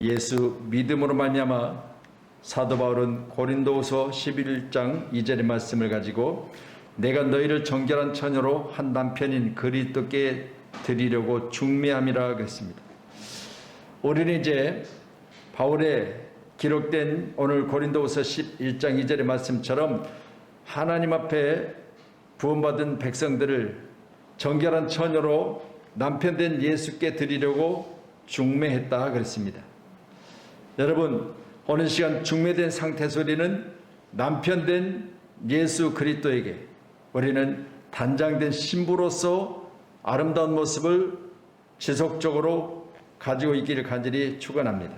예수 믿음으로 말미암아 사도 바울은 고린도후서 11장 2절의 말씀을 가지고 내가 너희를 정결한 처녀로 한 남편인 그리스도께 드리려고 중매함이라 그랬습니다. 우리는 이제 바울의 기록된 오늘 고린도후서 11장 2절의 말씀처럼 하나님 앞에 구원받은 백성들을 정결한 처녀로 남편된 예수께 드리려고 중매했다 그랬습니다. 여러분, 오늘 시간 중매된 상태에서 우리는 남편된 예수 그리스도에게 우리는 단장된 신부로서 아름다운 모습을 지속적으로 가지고 있기를 간절히 축원합니다.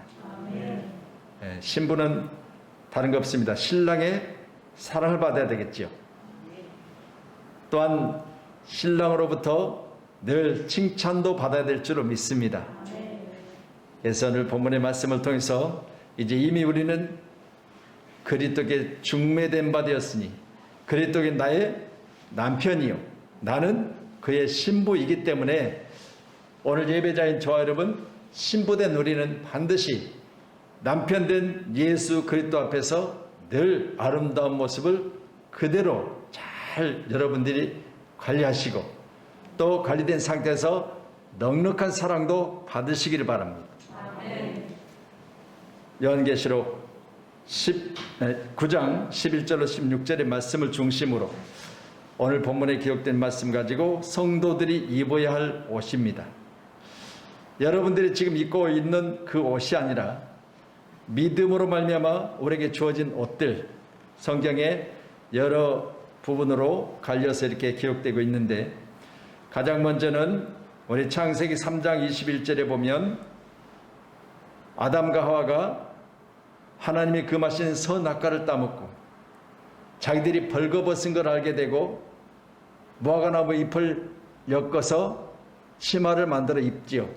신부는 다른 거 없습니다. 신랑의 사랑을 받아야 되겠지요. 또한 신랑으로부터 늘 칭찬도 받아야 될 줄로 믿습니다. 그래서 오늘 본문의 말씀을 통해서 이제 이미 우리는 그리스도께 중매된 바 되었으니 그리스도께 나의 남편이요 나는 그의 신부이기 때문에 오늘 예배자인 저와 여러분 신부된 우리는 반드시 남편된 예수 그리스도 앞에서 늘 아름다운 모습을 그대로 잘 여러분들이 관리하시고 또 관리된 상태에서 넉넉한 사랑도 받으시기를 바랍니다. 요한계시록 9장 11절로 16절의 말씀을 중심으로 오늘 본문에 기록된 말씀 가지고 성도들이 입어야 할 옷입니다. 여러분들이 지금 입고 있는 그 옷이 아니라 믿음으로 말미암아 우리에게 주어진 옷들, 성경에 여러 부분으로 갈려서 이렇게 기록되고 있는데 가장 먼저는 우리 창세기 3장 21절에 보면 아담과 하와가 하나님이 금하신 선악과를 따먹고 자기들이 벌거벗은 걸 알게 되고 무화과나무 잎을 엮어서 치마를 만들어 입지요.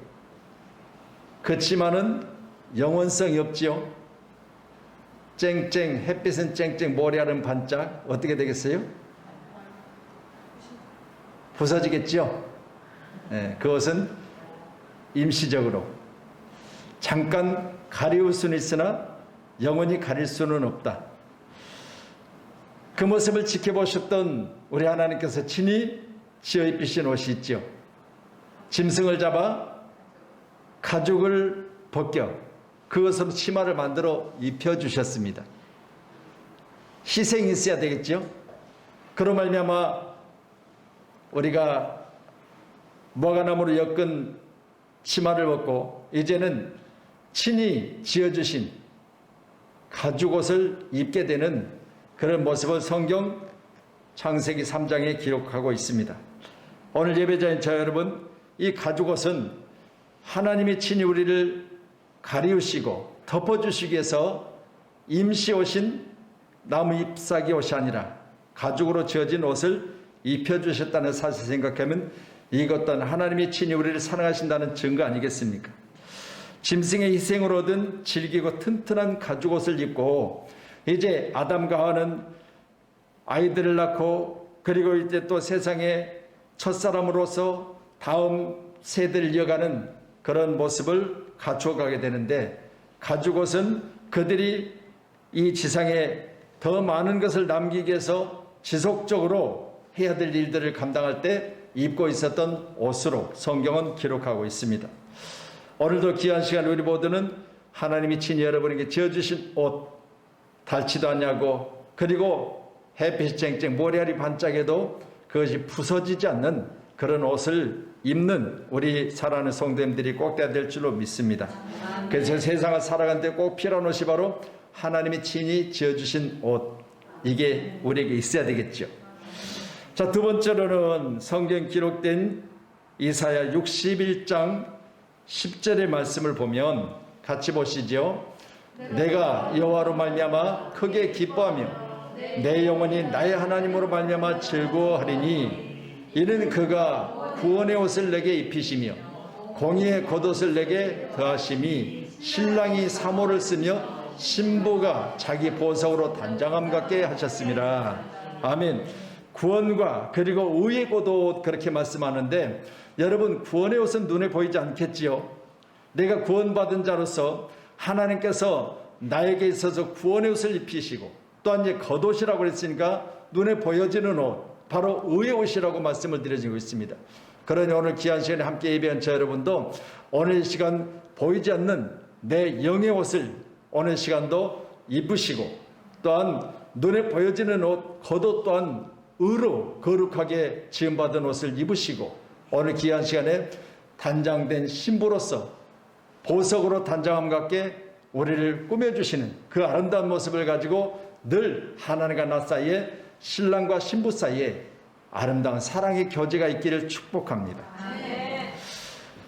그 치마는 영원성이 없지요. 쨍쨍, 햇빛은 쨍쨍, 모래알은 반짝. 어떻게 되겠어요? 부서지겠죠. 그것은 임시적으로 잠깐 가리울 수는 있으나 영원히 가릴 수는 없다. 그 모습을 지켜보셨던 우리 하나님께서 친히 지어 입히신 옷이 있죠. 짐승을 잡아 가죽을 벗겨 그것으로 치마를 만들어 입혀주셨습니다. 희생이 있어야 되겠죠. 그로 말미암아 우리가 무화과나무로 엮은 치마를 벗고 이제는 친히 지어주신 가죽옷을 입게 되는 그런 모습을 성경 창세기 3장에 기록하고 있습니다. 오늘 예배자인 저 여러분, 이 가죽옷은 하나님이 친히 우리를 가리우시고 덮어주시기 위해서 임시 옷인 나무 잎사귀 옷이 아니라 가죽으로 지어진 옷을 입혀주셨다는 사실 생각하면 이것 또한 하나님이 친히 우리를 사랑하신다는 증거 아니겠습니까? 짐승의 희생으로 얻은 질기고 튼튼한 가죽옷을 입고 이제 아담과 하와는 아이들을 낳고 그리고 이제 또 세상의 첫사람으로서 다음 세대를 이어가는 그런 모습을 갖춰가게 되는데 가죽옷은 그들이 이 지상에 더 많은 것을 남기기 위해서 지속적으로 해야 될 일들을 감당할 때 입고 있었던 옷으로 성경은 기록하고 있습니다. 오늘도 귀한 시간 우리 모두는 하나님이 친히 여러분에게 지어주신 옷 닳지도 않냐고 그리고 햇빛이 쨍쨍 모래알이 반짝해도 그것이 부서지지 않는 그런 옷을 입는 우리 사랑하는 성도님들이 꼭 돼야 될 줄로 믿습니다. 그래서 세상을 살아가는 데 꼭 필요한 옷이 바로 하나님이 친히 지어주신 옷, 이게 우리에게 있어야 되겠죠. 자, 두 번째로는 성경 기록된 이사야 61장 10절의 말씀을 보면 같이 보시죠. 내가 여호와로 말미암아 크게 기뻐하며 내 영혼이 나의 하나님으로 말미암아 즐거워하리니 이는 그가 구원의 옷을 내게 입히시며 공의의 겉옷을 내게 더하심이 신랑이 사모를 쓰며 신부가 자기 보석으로 단장함 같게 하셨습니다. 아멘. 구원과 그리고 의의 겉옷 그렇게 말씀하는데 여러분 구원의 옷은 눈에 보이지 않겠지요. 내가 구원받은 자로서 하나님께서 나에게 있어서 구원의 옷을 입히시고 또한 이제 겉옷이라고 그랬으니까 눈에 보여지는 옷, 바로 의의 옷이라고 말씀을 드려지고 있습니다. 그러니 오늘 귀한 시간에 함께 예배한 저 여러분도 오늘 시간 보이지 않는 내 영의 옷을 오늘 시간도 입으시고 또한 눈에 보여지는 옷, 겉옷 또한 의로 거룩하게 지음받은 옷을 입으시고 오늘 귀한 시간에 단장된 신부로서 보석으로 단장함 같게 우리를 꾸며주시는 그 아름다운 모습을 가지고 늘 하나님과 나 사이에 신랑과 신부 사이에 아름다운 사랑의 교제가 있기를 축복합니다.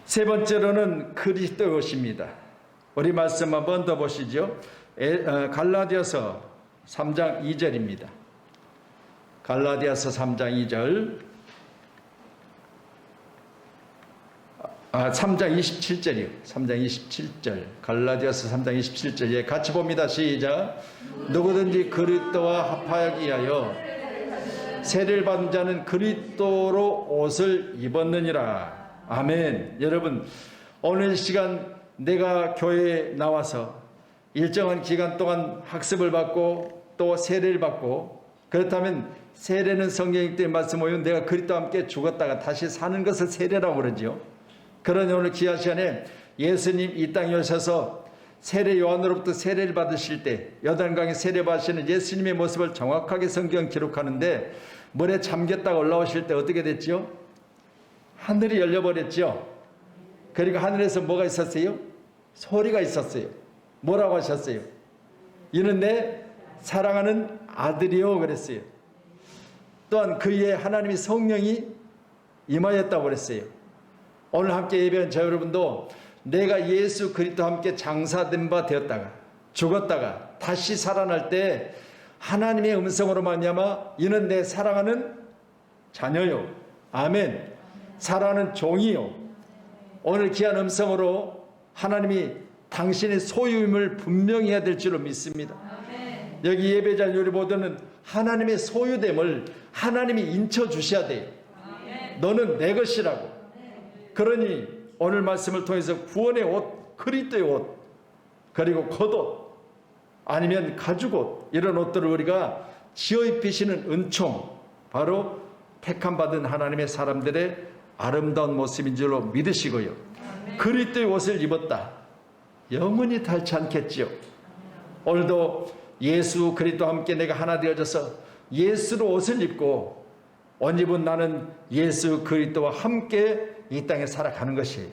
세 번째로는 그리스도의 옷입니다. 우리 말씀 한번 더 보시죠. 갈라디아서 3장 2절입니다. 갈라디아서 3장 2절 3장 27절이요. 3장 27절. 갈라디아서 3장 27절. 예, 같이 봅니다. 시작. 누구든지 그리스도와 합하기 위하여 세례를 받은 자는 그리스도로 옷을 입었느니라. 아멘. 여러분, 오늘 시간 내가 교회에 나와서 일정한 기간 동안 학습을 받고 또 세례를 받고 그렇다면 세례는 성경에 때문에 말씀 오면 내가 그리스도와 함께 죽었다가 다시 사는 것을 세례라고 그러죠. 그러니 오늘 귀한 시간에 예수님 이 땅에 오셔서 세례 요한으로부터 세례를 받으실 때 요단강에 세례 받으시는 예수님의 모습을 정확하게 성경 기록하는데 물에 잠겼다가 올라오실 때 어떻게 됐죠? 하늘이 열려버렸죠. 그리고 하늘에서 뭐가 있었어요? 소리가 있었어요. 뭐라고 하셨어요? 이는 내 사랑하는 아들이요 그랬어요. 또한 그의 하나님의 성령이 임하였다고 그랬어요. 오늘 함께 예배한 저 여러분도 내가 예수 그리스도와 함께 장사된 바 되었다가 죽었다가 다시 살아날 때 하나님의 음성으로 말미암아 이는 내 사랑하는 자녀요. 아멘. 사랑하는 종이요. 오늘 귀한 음성으로 하나님이 당신의 소유임을 분명히 해야 될 줄로 믿습니다. 여기 예배자 우리 모두는 하나님의 소유됨을 하나님이 인쳐주셔야 돼요. 너는 내 것이라고. 그러니 오늘 말씀을 통해서 구원의 옷, 그리스도의 옷, 그리고 겉옷, 아니면 가죽옷 이런 옷들을 우리가 지어 입히시는 은총, 바로 택함받은 하나님의 사람들의 아름다운 모습인 줄로 믿으시고요. 그리스도의 옷을 입었다. 영원히 닳지 않겠지요. 오늘도 예수 그리스도와 함께 내가 하나 되어져서 예수로 옷을 입고 옷 입은 나는 예수 그리스도와 함께 이 땅에 살아가는 것이에요.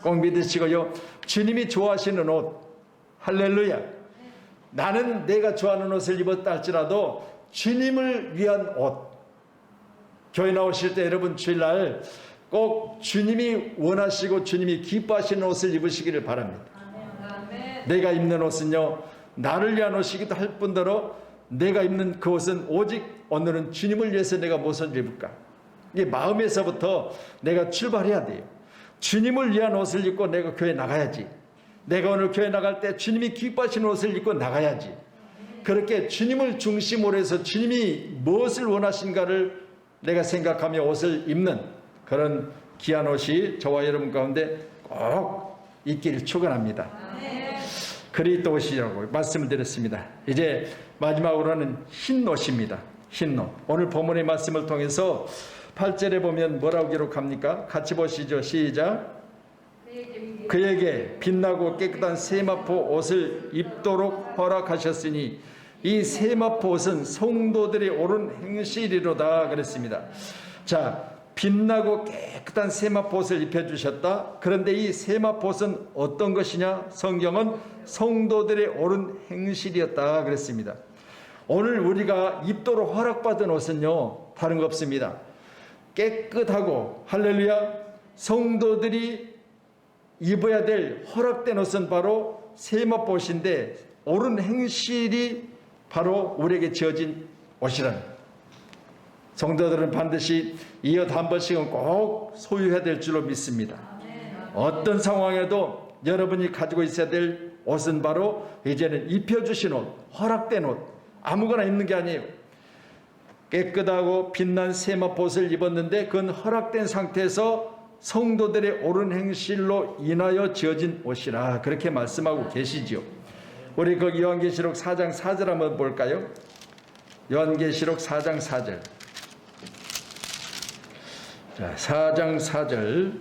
꼭 믿으시고요. 주님이 좋아하시는 옷, 할렐루야. 나는 내가 좋아하는 옷을 입었다 할지라도 주님을 위한 옷. 교회 나오실 때 여러분 주일날 꼭 주님이 원하시고 주님이 기뻐하시는 옷을 입으시기를 바랍니다. 내가 입는 옷은요, 나를 위한 옷이기도 할 뿐더러 내가 입는 그 옷은 오직 오늘은 주님을 위해서 내가 무엇을 입을까? 이게 마음에서부터 내가 출발해야 돼요. 주님을 위한 옷을 입고 내가 교회 나가야지. 내가 오늘 교회 나갈 때 주님이 기뻐하시는 옷을 입고 나가야지. 그렇게 주님을 중심으로 해서 주님이 무엇을 원하신가를 내가 생각하며 옷을 입는 그런 귀한 옷이 저와 여러분 가운데 꼭 있기를 축원합니다. 그리스도 옷이라고 말씀을 드렸습니다. 이제 마지막으로는 흰 옷입니다. 흰 옷. 오늘 본문의 말씀을 통해서 8절에 보면 뭐라고 기록합니까? 같이 보시죠. 시작. 그에게 빛나고 깨끗한 세마포 옷을 입도록 허락하셨으니 이 세마포 옷은 성도들의 옳은 행실이로다 그랬습니다. 자, 빛나고 깨끗한 세마포 옷을 입혀주셨다. 그런데 이 세마포 옷은 어떤 것이냐? 성경은 성도들의 옳은 행실이었다 그랬습니다. 오늘 우리가 입도록 허락받은 옷은요, 다른 거 없습니다. 깨끗하고 할렐루야 성도들이 입어야 될 허락된 옷은 바로 세마포 옷인데 옳은 행실이 바로 우리에게 지어진 옷이라는. 성도들은 반드시 이 옷 한 번씩은 꼭 소유해야 될 줄로 믿습니다. 어떤 상황에도 여러분이 가지고 있어야 될 옷은 바로 이제는 입혀주신 옷, 허락된 옷, 아무거나 입는 게 아니에요. 깨끗하고 빛난 세마포 옷을 입었는데 그건 허락된 상태에서 성도들의 옳은 행실로 인하여 지어진 옷이라 그렇게 말씀하고 계시지요. 우리 거기 요한계시록 4장 4절 한번 볼까요? 요한계시록 4장 4절. 자, 4장 4절.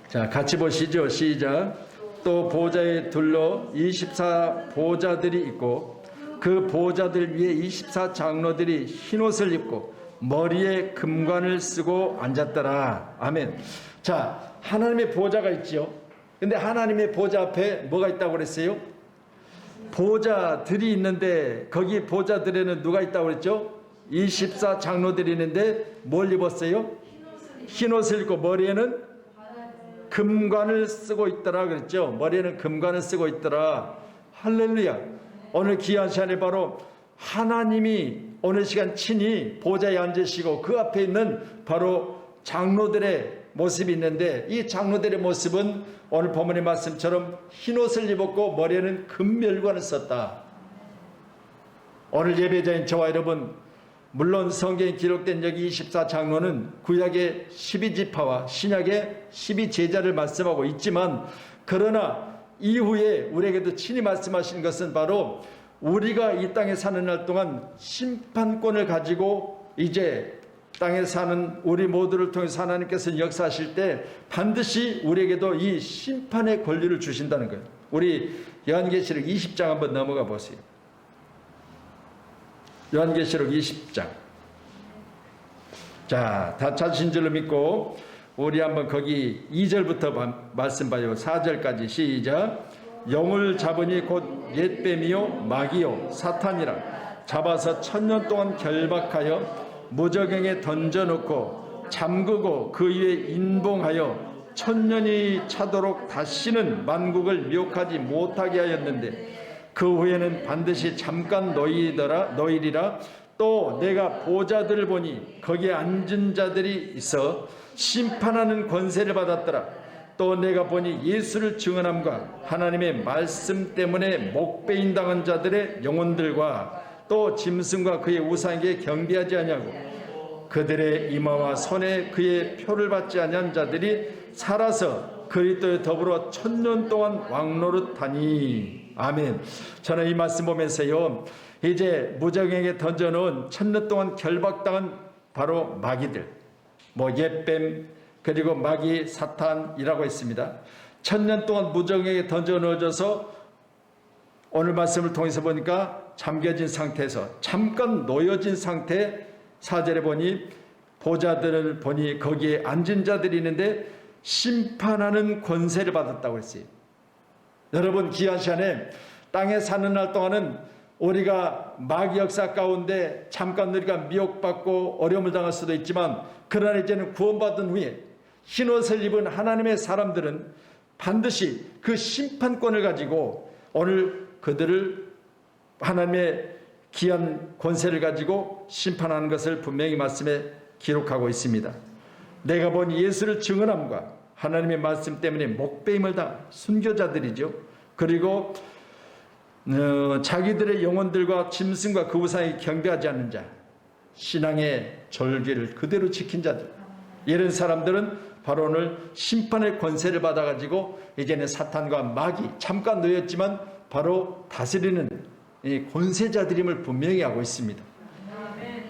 자, 같이 보시죠. 시작. 또 보좌에 둘러 24 보좌들이 있고 그 보좌들 위에 24 장로들이 흰옷을 입고 머리에 금관을 쓰고 앉았더라. 아멘. 자, 하나님의 보좌가 있죠. 근데 하나님의 보좌 앞에 뭐가 있다고 그랬어요? 보좌들이 있는데 거기 보좌들에는 누가 있다고 그랬죠? 24 장로들이 있는데 뭘 입었어요? 흰옷을 입고 머리에는 금관을 쓰고 있더라 그랬죠. 머리에는 금관을 쓰고 있더라. 할렐루야. 오늘 귀한 시간에 바로 하나님이 오늘 시간 친히 보좌에 앉으시고 그 앞에 있는 바로 장로들의 모습이 있는데 이 장로들의 모습은 오늘 본문의 말씀처럼 흰옷을 입었고 머리에는 금멸관을 썼다. 오늘 예배자인 저와 여러분, 물론 성경에 기록된 여기 24장로는 구약의 12지파와 신약의 12제자를 말씀하고 있지만 그러나 이후에 우리에게도 친히 말씀하신 것은 바로 우리가 이 땅에 사는 날 동안 심판권을 가지고 이제 땅에 사는 우리 모두를 통해서 하나님께서 역사하실 때 반드시 우리에게도 이 심판의 권리를 주신다는 거예요. 우리 요한계시록 20장 한번 넘어가 보세요. 요한계시록 20장. 자, 다 찾으신 줄로 믿고 우리 한번 거기 2절부터 말씀 봐요. 4절까지 시작. 영을 잡으니 곧 옛뱀이요 마귀요 사탄이라 잡아서 1000년 동안 결박하여 무저갱에 던져놓고 잠그고 그 위에 인봉하여 1000년이 차도록 다시는 만국을 미혹하지 못하게 하였는데 그 후에는 반드시 잠깐 너희리라. 또 내가 보좌들을 보니 거기에 앉은 자들이 있어 심판하는 권세를 받았더라. 또 내가 보니 예수를 증언함과 하나님의 말씀 때문에 목베인 당한 자들의 영혼들과 또 짐승과 그의 우상에게 경배하지 아니하고 그들의 이마와 손에 그의 표를 받지 아니한 자들이 살아서 그리스도에 더불어 1000년 동안 왕노릇하니. 아멘. 저는 이 말씀 보면서요, 이제 무저갱에게 던져놓은 1000년 동안 결박당한 바로 마귀들, 뭐 옛뱀 그리고 마귀 사탄이라고 했습니다. 1000년 동안 무저갱에게 던져 넣어져서 오늘 말씀을 통해서 보니까 잠겨진 상태에서 잠깐 놓여진 상태 4절에 보니 보좌들을 보니 거기에 앉은 자들이 있는데 심판하는 권세를 받았다고 했어요. 여러분 귀한 시간에 땅에 사는 날 동안은 우리가 마귀 역사 가운데 잠깐 우리가 미혹받고 어려움을 당할 수도 있지만 그러나 이제는 구원받은 후에 흰옷을 입은 하나님의 사람들은 반드시 그 심판권을 가지고 오늘 그들을 하나님의 귀한 권세를 가지고 심판하는 것을 분명히 말씀에 기록하고 있습니다. 내가 본 예수를 증언함과 하나님의 말씀 때문에 목배임을 당한 순교자들이죠. 그리고 자기들의 영혼들과 짐승과 그 우상에 경배하지 않는 자, 신앙의 절개를 그대로 지킨 자들, 이런 사람들은 바로 오늘 심판의 권세를 받아가지고 이제는 사탄과 마귀 잠깐 놓였지만 바로 다스리는 이 권세자들임을 분명히 하고 있습니다.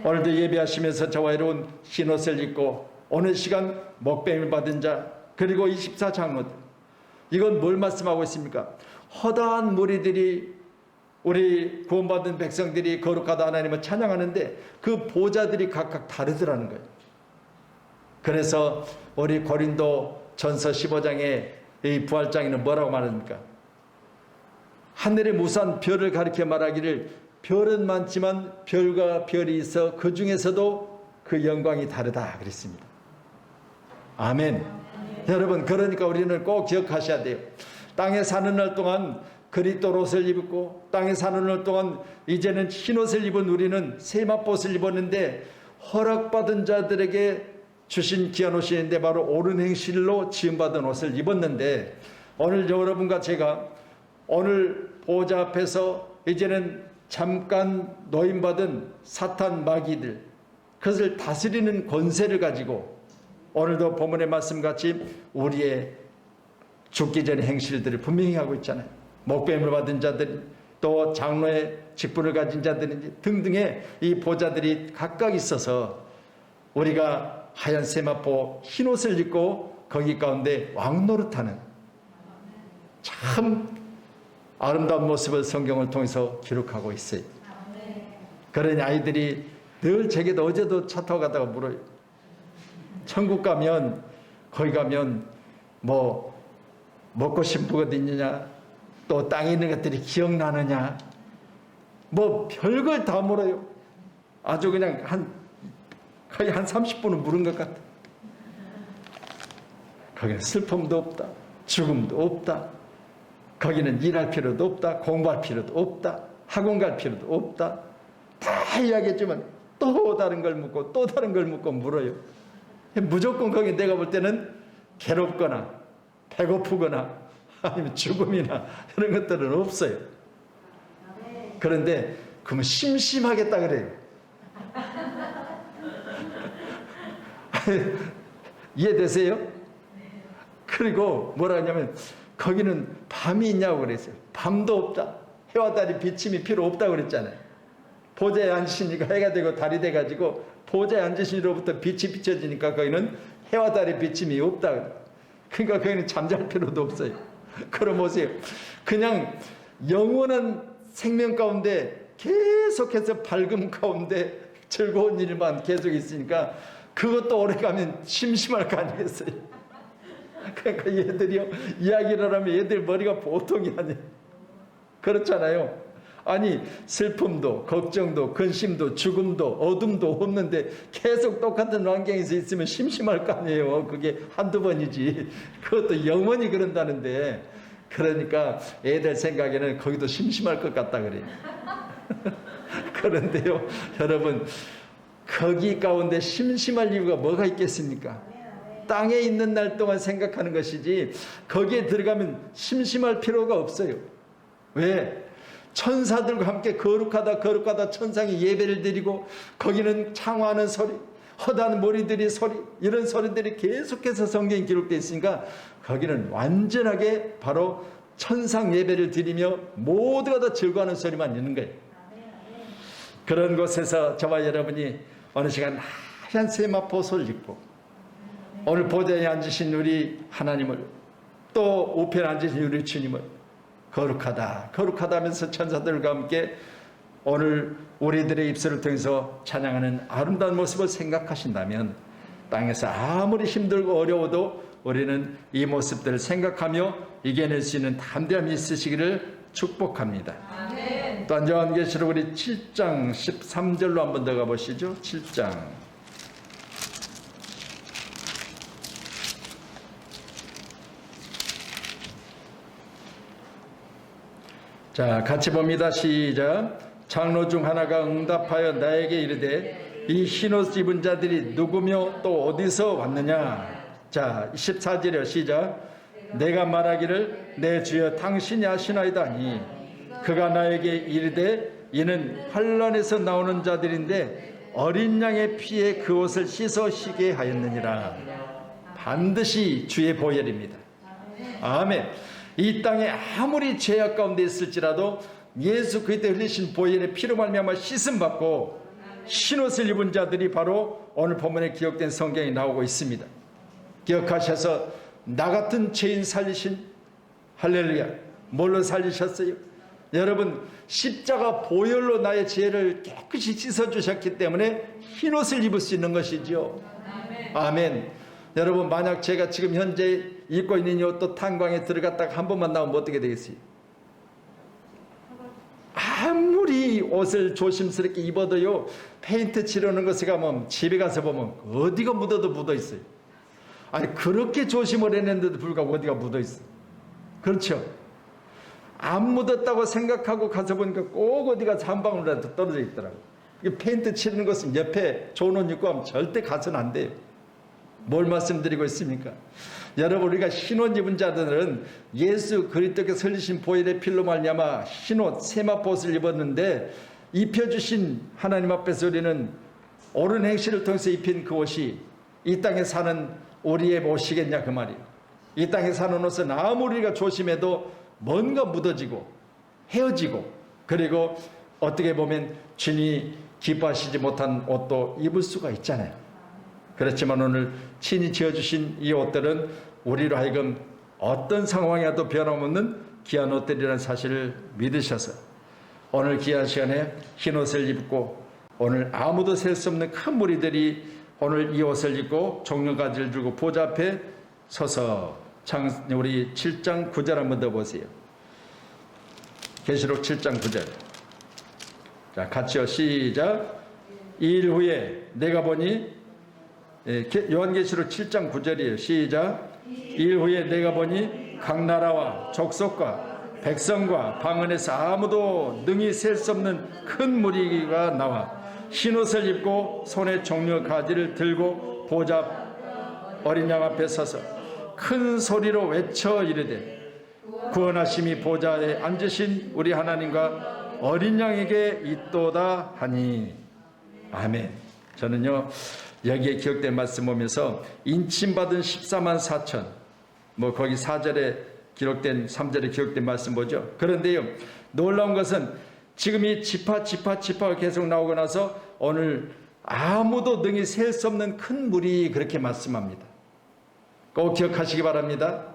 오늘도 예배하시면서 저와 여러분 흰옷을 입고 오늘 시간 목배임을 받은 자 그리고 24장로들, 이건 뭘 말씀하고 있습니까? 허다한 무리들이 우리 구원받은 백성들이 거룩하다 하나님을 찬양하는데 그 보좌들이 각각 다르더라는 거예요. 그래서 우리 고린도 전서 15장의 이 부활장에는 뭐라고 말합니까? 하늘의 무수한 별을 가리켜 말하기를 별은 많지만 별과 별이 있어 그 중에서도 그 영광이 다르다 그랬습니다. 아멘. 여러분 그러니까 우리는 꼭 기억하셔야 돼요. 땅에 사는 날 동안 그리스도 옷을 입고 땅에 사는 날 동안 이제는 흰옷을 입은 우리는 세마포옷을 입었는데 허락받은 자들에게 주신 귀한 옷이 있는데 바로 옳은 행실로 지음받은 옷을 입었는데 오늘 여러분과 제가 오늘 보좌 앞에서 이제는 잠깐 노임받은 사탄 마귀들 그것을 다스리는 권세를 가지고 오늘도 본문의 말씀같이 우리의 죽기 전의 행실들을 분명히 하고 있잖아요. 목배임을 받은 자들, 또 장로의 직분을 가진 자들 등등의 이 보좌들이 각각 있어서 우리가 하얀 세마포 흰 옷을 입고 거기 가운데 왕노릇하는 참 아름다운 모습을 성경을 통해서 기록하고 있어요. 그런 아이들이 늘 제게도 어제도 차 타고 가다가 물어요. 천국 가면 거기 가면 뭐 먹고 싶은 것 있느냐, 또 땅에 있는 것들이 기억나느냐, 뭐 별걸 다 물어요. 아주 그냥 거의 한 30분은 물은 것 같아. 거기는 슬픔도 없다, 죽음도 없다, 거기는 일할 필요도 없다, 공부할 필요도 없다, 학원 갈 필요도 없다. 다 이야기했지만 또 다른 걸 묻고 또 다른 걸 묻고 물어요. 무조건 거기 내가 볼 때는 괴롭거나 배고프거나 아니면 죽음이나 이런 것들은 없어요. 그런데 그러면 심심하겠다 그래요. 이해되세요? 그리고 뭐라 하냐면 거기는 밤이 있냐고 그랬어요. 밤도 없다. 해와 달이 비침이 필요 없다고 그랬잖아요. 보좌에 앉으시니까 해가 되고 달이 돼가지고 보좌에 앉으시니로부터 빛이 비춰지니까 거기는 해와 달의 비침이 없다. 그러니까 거기는 잠잘 필요도 없어요. 그럼 보세요. 그냥 영원한 생명 가운데 계속해서 밝음 가운데 즐거운 일만 계속 있으니까 그것도 오래 가면 심심할 거 아니겠어요. 그러니까 얘들이요, 이야기를 하면 얘들 머리가 보통이 아니에요. 그렇잖아요. 아니 슬픔도 걱정도 근심도 죽음도 어둠도 없는데 계속 똑같은 환경에서 있으면 심심할 거 아니에요. 그게 한두 번이지. 그것도 영원히 그런다는데, 그러니까 애들 생각에는 거기도 심심할 것 같다 그래요. 그런데요 여러분, 거기 가운데 심심할 이유가 뭐가 있겠습니까? 땅에 있는 날 동안 생각하는 것이지 거기에 들어가면 심심할 필요가 없어요. 왜? 천사들과 함께 거룩하다 천상이 예배를 드리고 거기는 창화하는 소리, 허다한 머리들이 소리, 이런 소리들이 계속해서 성경에 기록되어 있으니까 거기는 완전하게 바로 천상 예배를 드리며 모두가 다 즐거워하는 소리만 있는 거예요. 그런 곳에서 저와 여러분이 어느 시간 하얀 세마포옷을 입고 오늘 보좌에 앉으신 우리 하나님을, 또 우편에 앉으신 우리 주님을 거룩하다 하면서 천사들과 함께 오늘 우리들의 입술을 통해서 찬양하는 아름다운 모습을 생각하신다면 땅에서 아무리 힘들고 어려워도 우리는 이 모습들을 생각하며 이겨낼 수 있는 담대함이 있으시기를 축복합니다. 또한 요한계시록 우리 7장 13절로 한 번 더 가보시죠. 7장. 자, 같이 봅니다. 시작. 장로 중 하나가 응답하여 나에게 이르되 이 흰옷 입은 자들이 누구며 또 어디서 왔느냐. 자, 14절이요. 시작. 내가 말하기를 내 주여 당신이 아시나이다 하니 그가 나에게 이르되 이는 환란에서 나오는 자들인데 어린 양의 피에 그 옷을 씻어시게 하였느니라. 반드시 주의 보혈입니다. 아멘. 이 땅에 아무리 죄악 가운데 있을지라도 예수 그리스도의 흘리신 보혈의 피로 말미암아 씻음 받고 흰옷을 입은 자들이 바로 오늘 본문에 기록된 성경에 나오고 있습니다. 기억하셔서 나 같은 죄인 살리신, 할렐루야, 뭘로 살리셨어요? 여러분, 십자가 보혈로 나의 죄를 깨끗이 씻어주셨기 때문에 흰옷을 입을 수 있는 것이죠. 아멘. 여러분, 만약 제가 지금 현재 입고 있는 이 옷도 탄광에 들어갔다가 한 번만 나오면 어떻게 되겠어요? 아무리 옷을 조심스럽게 입어도요, 페인트 칠하는 것에 가면 집에 가서 보면 어디가 묻어도 묻어 있어요. 아니, 그렇게 조심을 했는데도 불구하고 어디가 묻어 있어요. 그렇죠? 안 묻었다고 생각하고 가서 보니까 꼭 어디가 한 방울이라도 떨어져 있더라고요. 페인트 칠하는 것은 옆에 좋은 옷 입고 하면 절대 가서는 안 돼요. 뭘 말씀드리고 있습니까? 여러분, 우리가 흰옷 입은 자들은 예수 그리스도께서 흘리신 보혈의 피로 말미암아 흰옷 세마포옷을 입었는데 입혀주신 하나님 앞에서 우리는 옳은 행실을 통해서 입힌 그 옷이 이 땅에 사는 우리의 옷이겠냐 그 말이에요. 이 땅에 사는 옷은 아무리 우리가 조심해도 뭔가 묻어지고 헤어지고, 그리고 어떻게 보면 주님이 기뻐하시지 못한 옷도 입을 수가 있잖아요. 그렇지만 오늘 친히 지어주신 이 옷들은 우리로 하여금 어떤 상황에도 변함없는 귀한 옷들이라는 사실을 믿으셔서 오늘 귀한 시간에 흰 옷을 입고, 오늘 아무도 셀 수 없는 큰 무리들이 오늘 이 옷을 입고 종려가지를 들고 보좌 앞에 서서 우리 7장 9절 한번 더 보세요. 계시록 7장 9절. 자, 같이요. 시작. 2일 후에 내가 보니, 요한계시록 7장 9절이에요. 시작. 2일 후에 내가 보니 각 나라와 족속과 백성과 방언에서 아무도 능히 셀 수 없는 큰 무리가 나와 흰옷을 입고 손에 종려 가지를 들고 보좌 어린 양 앞에 서서 큰 소리로 외쳐 이르되 구원하심이 보좌에 앉으신 우리 하나님과 어린 양에게 있도다 하니. 아멘. 저는요 여기에 기록된 말씀 보면서 인침받은 14만 4천, 거기 4절에 기록된 3절에 기록된 말씀 보죠. 그런데요 놀라운 것은 지금 이 지파가 계속 나오고 나서 오늘 아무도 능히 셀 수 없는 큰 물이 그렇게 말씀합니다. 꼭 기억하시기 바랍니다.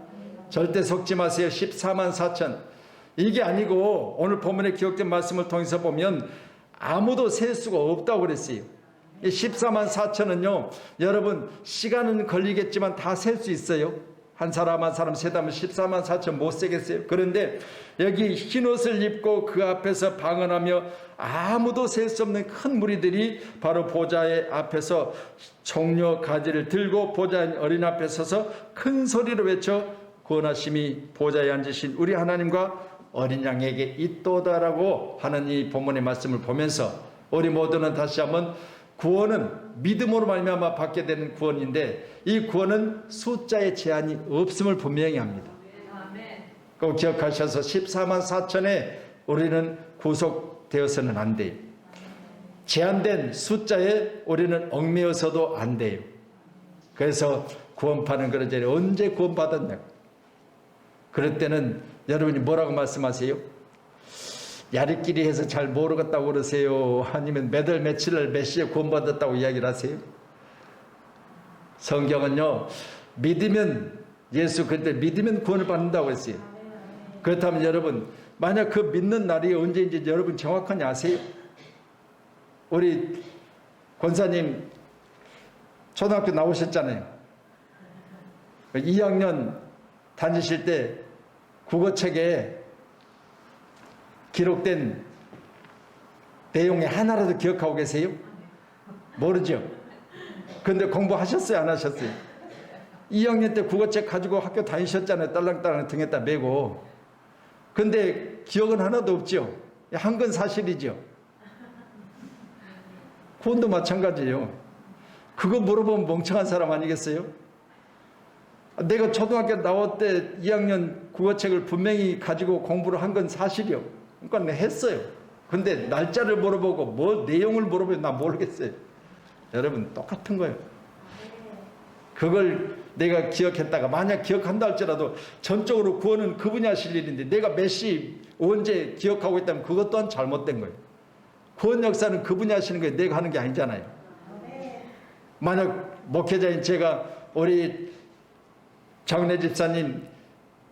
절대 속지 마세요. 14만 4천 이게 아니고 오늘 본문에 기록된 말씀을 통해서 보면 아무도 셀 수가 없다고 그랬어요. 14만 4천은요 여러분 시간은 걸리겠지만 다 셀 수 있어요. 한 사람 한 사람 세다면 14만 4천 못 세겠어요. 그런데 여기 흰옷을 입고 그 앞에서 방언하며 아무도 셀 수 없는 큰 무리들이 바로 보좌의 앞에서 종려 가지를 들고 보좌 어린 앞에 서서 큰 소리로 외쳐 구원하심이 보좌에 앉으신 우리 하나님과 어린 양에게 있도다라고 하는 이 본문의 말씀을 보면서 우리 모두는 다시 한번 구원은 믿음으로 말미암아 받게 되는 구원인데 이 구원은 숫자의 제한이 없음을 분명히 합니다. 꼭 기억하셔서 14만 4천에 우리는 구속되어서는 안 돼요. 제한된 숫자에 우리는 얽매여서도 안 돼요. 그래서 구원파는 그러잖아요. 언제 구원받았냐. 그럴 때는 여러분이 뭐라고 말씀하세요? 야리끼리 해서 잘 모르겠다고 그러세요? 아니면 몇 월 며칠날 몇 시에 구원받았다고 이야기를 하세요? 성경은요 믿으면 예수 그때 믿으면 구원을 받는다고 했어요. 그렇다면 여러분 만약 그 믿는 날이 언제인지 여러분 정확하니 아세요? 우리 권사님 초등학교 나오셨잖아요. 2학년 다니실 때 국어책에 기록된 내용의 하나라도 기억하고 계세요? 모르죠? 근데 공부하셨어요? 안 하셨어요? 2학년 때 국어책 가지고 학교 다니셨잖아요. 딸랑딸랑 등에다 메고. 근데 기억은 하나도 없죠? 한 건 사실이죠? 구원도 마찬가지예요. 그거 물어보면 멍청한 사람 아니겠어요? 내가 초등학교 나올 때 2학년 국어책을 분명히 가지고 공부를 한 건 사실이요. 그러니까 했어요. 근데 날짜를 물어보고 뭐 내용을 물어보면 나 모르겠어요. 여러분 똑같은 거예요. 그걸 내가 기억했다가 만약 기억한다 할지라도 전적으로 구원은 그분이 하실 일인데 내가 몇 시 언제 기억하고 있다면 그것 또한 잘못된 거예요. 구원 역사는 그분이 하시는 거예요. 내가 하는 게 아니잖아요. 만약 목회자인 제가 우리 장례 집사님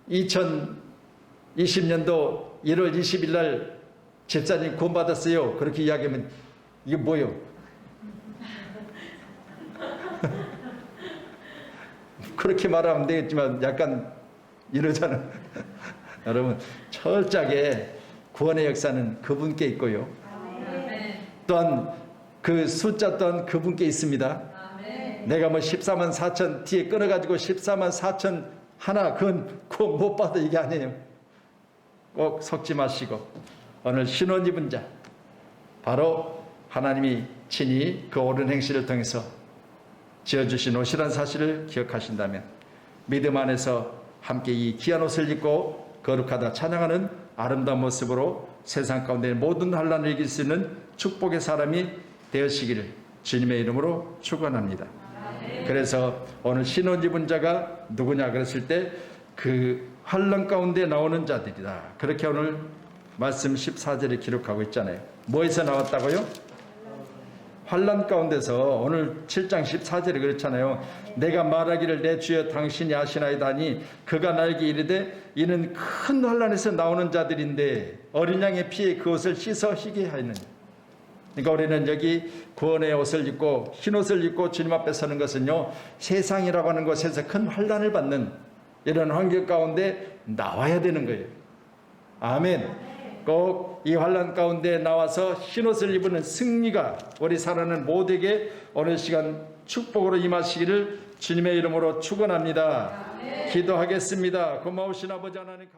2020년도 1월 20일 날 집사님 구원받았어요. 그렇게 이야기하면 이게 뭐예요? 그렇게 말하면 되겠지만 약간 이러잖아요. 여러분 철저하게 구원의 역사는 그분께 있고요. 또한 그 숫자 또한 그분께 있습니다. 내가 뭐 14만 4천 뒤에 끊어가지고 14만 4천 하나 그건 구원 못 받아 이게 아니에요. 꼭 속지 마시고 오늘 신원 입은 자 바로 하나님이 친히 그 옳은 행실을 통해서 지어주신 옷이라는 사실을 기억하신다면 믿음 안에서 함께 이 귀한 옷을 입고 거룩하다 찬양하는 아름다운 모습으로 세상 가운데 모든 환난을 이길 수 있는 축복의 사람이 되시기를 주님의 이름으로 축원합니다. 그래서 오늘 신혼 입은 자가 누구냐 그랬을 때 그 환난 가운데 나오는 자들이다. 그렇게 오늘 말씀 14절에 기록하고 있잖아요. 뭐에서 나왔다고요? 환난 가운데서. 오늘 7장 14절에 그렇잖아요. 내가 말하기를 내 주여 당신이 아시나이다 하니 그가 나에게 이르되 이는 큰 환난에서 나오는 자들인데 어린 양의 피에 그 옷을 씻어 희게 하느니. 그러니까 우리는 여기 구원의 옷을 입고 흰 옷을 입고 주님 앞에 서는 것은요, 세상이라고 하는 곳에서 큰 환난을 받는 이런 환경 가운데 나와야 되는 거예요. 아멘. 꼭 이 환난 가운데 나와서 흰옷을 입는 승리가 우리 사랑하는 모두에게 오늘 시간 축복으로 임하시기를 주님의 이름으로 축원합니다. 기도하겠습니다. 고마우신 아버지 하나님.